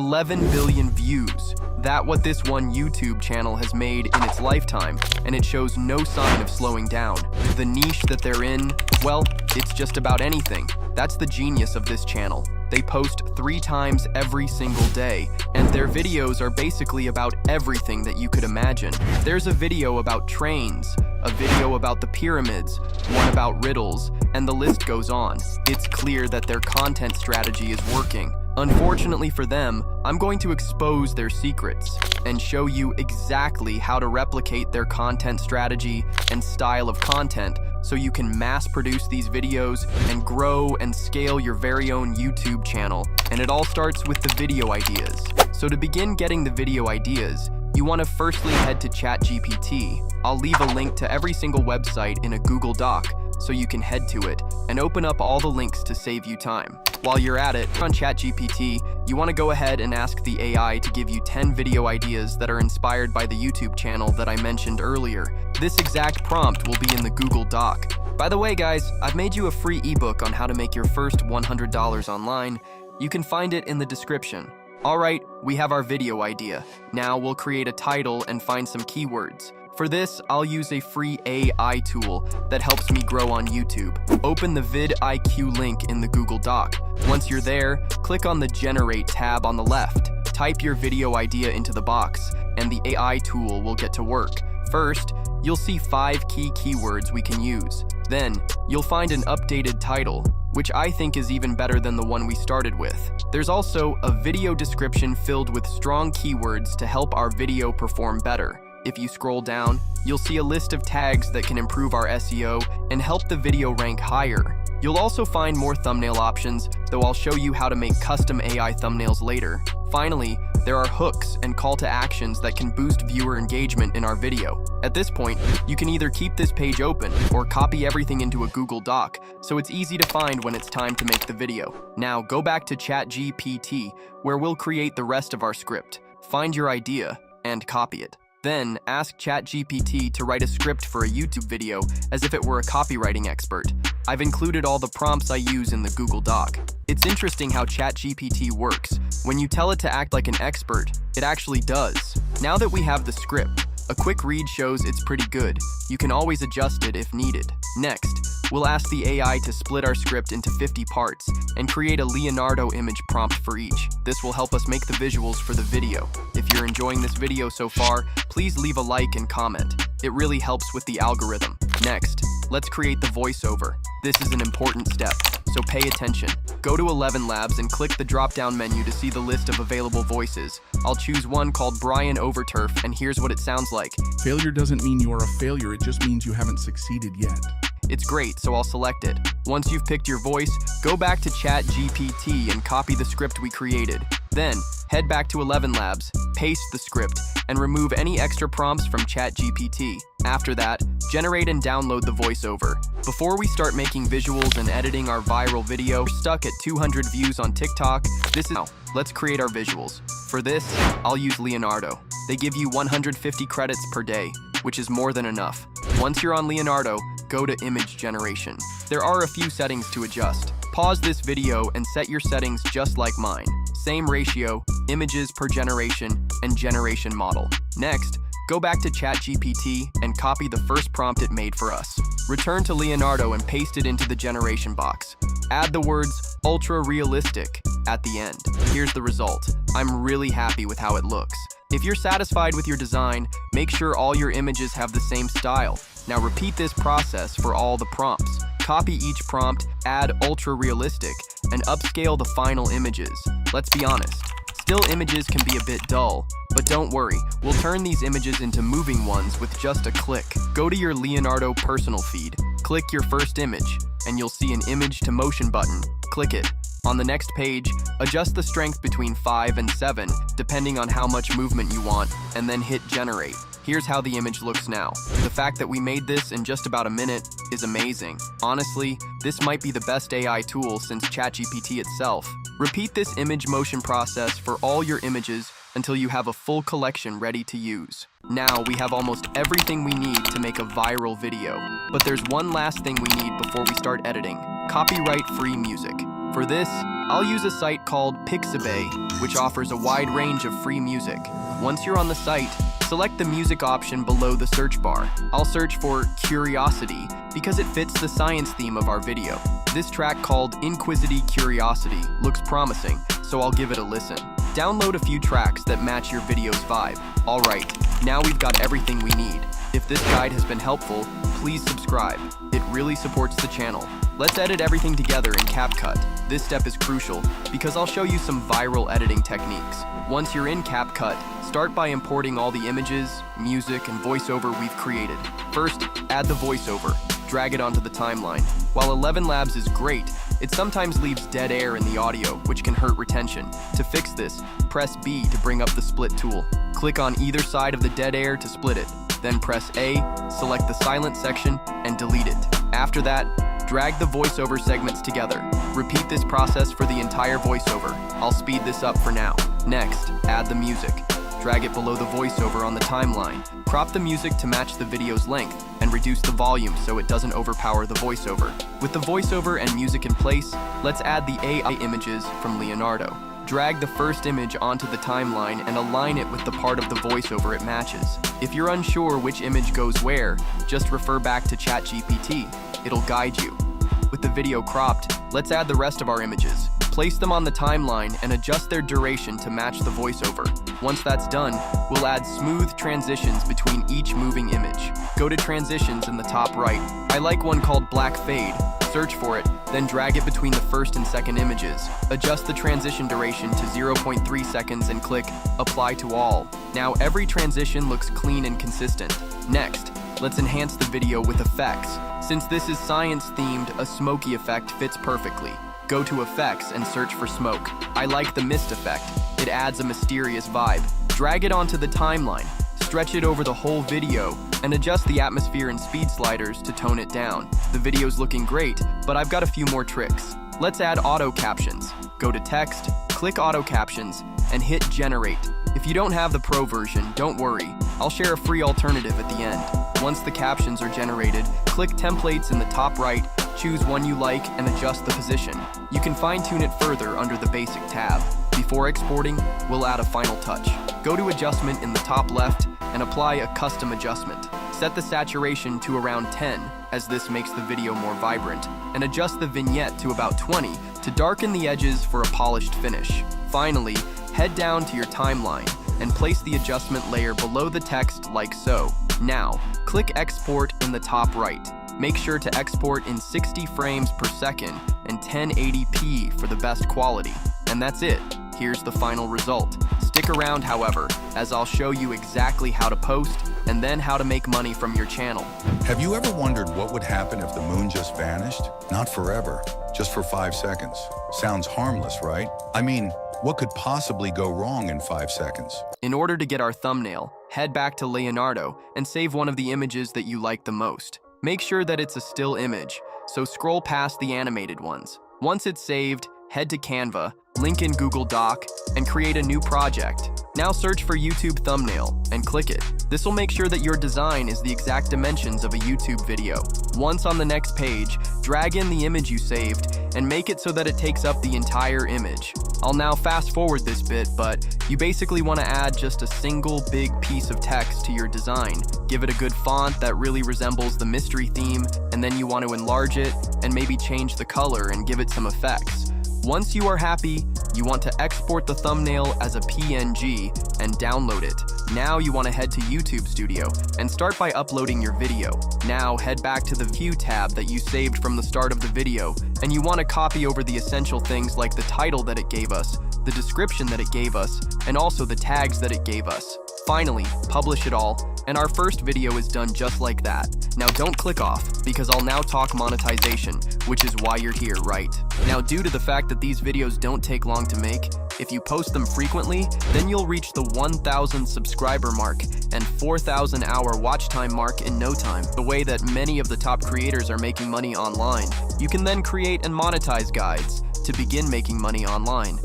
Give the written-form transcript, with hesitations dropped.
11 billion views. That's what this one YouTube channel has made in its lifetime, and it shows no sign of slowing down. The niche that they're in, well, it's just about anything. That's the genius of this channel. They post 3 times every single day, and their videos are basically about everything that you could imagine. There's a video about trains, a video about the pyramids, one about riddles, and the list goes on. It's clear that their content strategy is working. Unfortunately for them, I'm going to expose their secrets and show you exactly how to replicate their content strategy and style of content so you can mass produce these videos and grow and scale your very own YouTube channel. And it all starts with the video ideas. So to begin getting the video ideas, you want to firstly head to ChatGPT. I'll leave a link to every single website in a Google Doc so you can head to it and open up all the links to save you time. While you're at it, on ChatGPT, you want to go ahead and ask the AI to give you 10 video ideas that are inspired by the YouTube channel that I mentioned earlier. This exact prompt will be in the Google Doc. By the way, guys, I've made you a free ebook on how to make your first $100 online. You can find it in the description. Alright, we have our video idea. Now we'll create a title and find some keywords. For this, I'll use a free AI tool that helps me grow on YouTube. Open the vidIQ link in the Google Doc. Once you're there, click on the Generate tab on the left. Type your video idea into the box, and the AI tool will get to work. First, you'll see 5 key keywords we can use. Then, you'll find an updated title, which I think is even better than the one we started with. There's also a video description filled with strong keywords to help our video perform better. If you scroll down, you'll see a list of tags that can improve our SEO and help the video rank higher. You'll also find more thumbnail options, though I'll show you how to make custom AI thumbnails later. Finally, there are hooks and call to actions that can boost viewer engagement in our video. At this point, you can either keep this page open or copy everything into a Google Doc, so it's easy to find when it's time to make the video. Now go back to ChatGPT, where we'll create the rest of our script. Find your idea and copy it. Then, ask ChatGPT to write a script for a YouTube video as if it were a copywriting expert. I've included all the prompts I use in the Google Doc. It's interesting how ChatGPT works. When you tell it to act like an expert, it actually does. Now that we have the script, a quick read shows it's pretty good. You can always adjust it if needed. Next, we'll ask the AI to split our script into 50 parts and create a Leonardo image prompt for each. This will help us make the visuals for the video. If you're enjoying this video so far, please leave a like and comment. It really helps with the algorithm. Next, let's create the voiceover. This is an important step, so pay attention. Go to 11 Labs and click the drop-down menu to see the list of available voices. I'll choose one called Brian Overturf, and here's what it sounds like. Failure doesn't mean you're a failure, it just means you haven't succeeded yet. It's great, so I'll select it. Once you've picked your voice, go back to ChatGPT and copy the script we created. Then, head back to 11 Labs, paste the script, and remove any extra prompts from ChatGPT. After that, generate and download the voiceover. Before we start making visuals and editing our viral video, we're stuck at 200 views on TikTok. Now, let's create our visuals. For this, I'll use Leonardo. They give you 150 credits per day, which is more than enough. Once you're on Leonardo, go to image generation. There are a few settings to adjust. Pause this video and set your settings just like mine. Same ratio, images per generation, and generation model. Next, go back to ChatGPT and copy the first prompt it made for us. Return to Leonardo and paste it into the generation box. Add the words ultra realistic at the end. Here's the result. I'm really happy with how it looks. If you're satisfied with your design, make sure all your images have the same style. Now repeat this process for all the prompts. Copy each prompt, add ultra realistic, and upscale the final images. Let's be honest, still images can be a bit dull, but don't worry, we'll turn these images into moving ones with just a click. Go to your Leonardo personal feed, click your first image, and you'll see an image to motion button. Click it. On the next page, adjust the strength between 5 and 7, depending on how much movement you want, and then hit generate. Here's how the image looks now. The fact that we made this in just about a minute is amazing. Honestly, this might be the best AI tool since ChatGPT itself. Repeat this image motion process for all your images until you have a full collection ready to use. Now we have almost everything we need to make a viral video. But there's one last thing we need before we start editing: copyright-free music. For this, I'll use a site called Pixabay, which offers a wide range of free music. Once you're on the site, select the music option below the search bar. I'll search for Curiosity because it fits the science theme of our video. This track called Inquisity Curiosity looks promising, so I'll give it a listen. Download a few tracks that match your video's vibe. Alright, now we've got everything we need. If this guide has been helpful, please subscribe. It really supports the channel. Let's edit everything together in CapCut. This step is crucial because I'll show you some viral editing techniques. Once you're in CapCut, start by importing all the images, music, and voiceover we've created. First, add the voiceover. Drag it onto the timeline. While 11 Labs is great, it sometimes leaves dead air in the audio, which can hurt retention. To fix this, press B to bring up the split tool. Click on either side of the dead air to split it. Then press A, select the silent section, and delete it. After that, drag the voiceover segments together. Repeat this process for the entire voiceover. I'll speed this up for now. Next, add the music. Drag it below the voiceover on the timeline. Crop the music to match the video's length and reduce the volume so it doesn't overpower the voiceover. With the voiceover and music in place, let's add the AI images from Leonardo. Drag the first image onto the timeline and align it with the part of the voiceover it matches. If you're unsure which image goes where, just refer back to ChatGPT. It'll guide you. With the video cropped, let's add the rest of our images. Place them on the timeline and adjust their duration to match the voiceover. Once that's done, we'll add smooth transitions between each moving image. Go to Transitions in the top right. I like one called Black Fade. Search for it, then drag it between the first and second images. Adjust the transition duration to 0.3 seconds and click Apply to All. Now every transition looks clean and consistent. Next, let's enhance the video with effects. Since this is science-themed, a smoky effect fits perfectly. Go to Effects and search for Smoke. I like the mist effect. It adds a mysterious vibe. Drag it onto the timeline, stretch it over the whole video, and adjust the atmosphere and speed sliders to tone it down. The video's looking great, but I've got a few more tricks. Let's add auto captions. Go to Text, click Auto Captions, and hit Generate. If you don't have the Pro version, don't worry. I'll share a free alternative at the end. Once the captions are generated, click Templates in the top right, choose one you like, and adjust the position. You can fine-tune it further under the Basic tab. Before exporting, we'll add a final touch. Go to Adjustment in the top left and apply a custom adjustment. Set the saturation to around 10, as this makes the video more vibrant, and adjust the vignette to about 20 to darken the edges for a polished finish. Finally, head down to your timeline and place the adjustment layer below the text like so. Now, click Export in the top right. Make sure to export in 60 frames per second and 1080p for the best quality. And that's it. Here's the final result. Stick around, however, as I'll show you exactly how to post and then how to make money from your channel. Have you ever wondered what would happen if the moon just vanished? Not forever, just for 5 seconds. Sounds harmless, right? I mean, what could possibly go wrong in 5 seconds? In order to get our thumbnail, head back to Leonardo and save one of the images that you like the most. Make sure that it's a still image, so scroll past the animated ones. Once it's saved, head to Canva, link in Google Doc, and create a new project. Now search for YouTube thumbnail and click it. This will make sure that your design is the exact dimensions of a YouTube video. Once on the next page, drag in the image you saved and make it so that it takes up the entire image. I'll now fast forward this bit, but you basically want to add just a single big piece of text to your design. Give it a good font that really resembles the mystery theme, and then you want to enlarge it and maybe change the color and give it some effects. Once you are happy, you want to export the thumbnail as a PNG and download it. Now you want to head to YouTube Studio and start by uploading your video. Now head back to the View tab that you saved from the start of the video, and you want to copy over the essential things like the title that it gave us, the description that it gave us, and also the tags that it gave us. Finally, publish it all, and our first video is done just like that. Now don't click off, because I'll now talk monetization, which is why you're here, right? Now, due to the fact that these videos don't take long to make, if you post them frequently, then you'll reach the 1,000 subscriber mark and 4,000 hour watch time mark in no time. The way that many of the top creators are making money online, you can then create and monetize guides to begin making money online.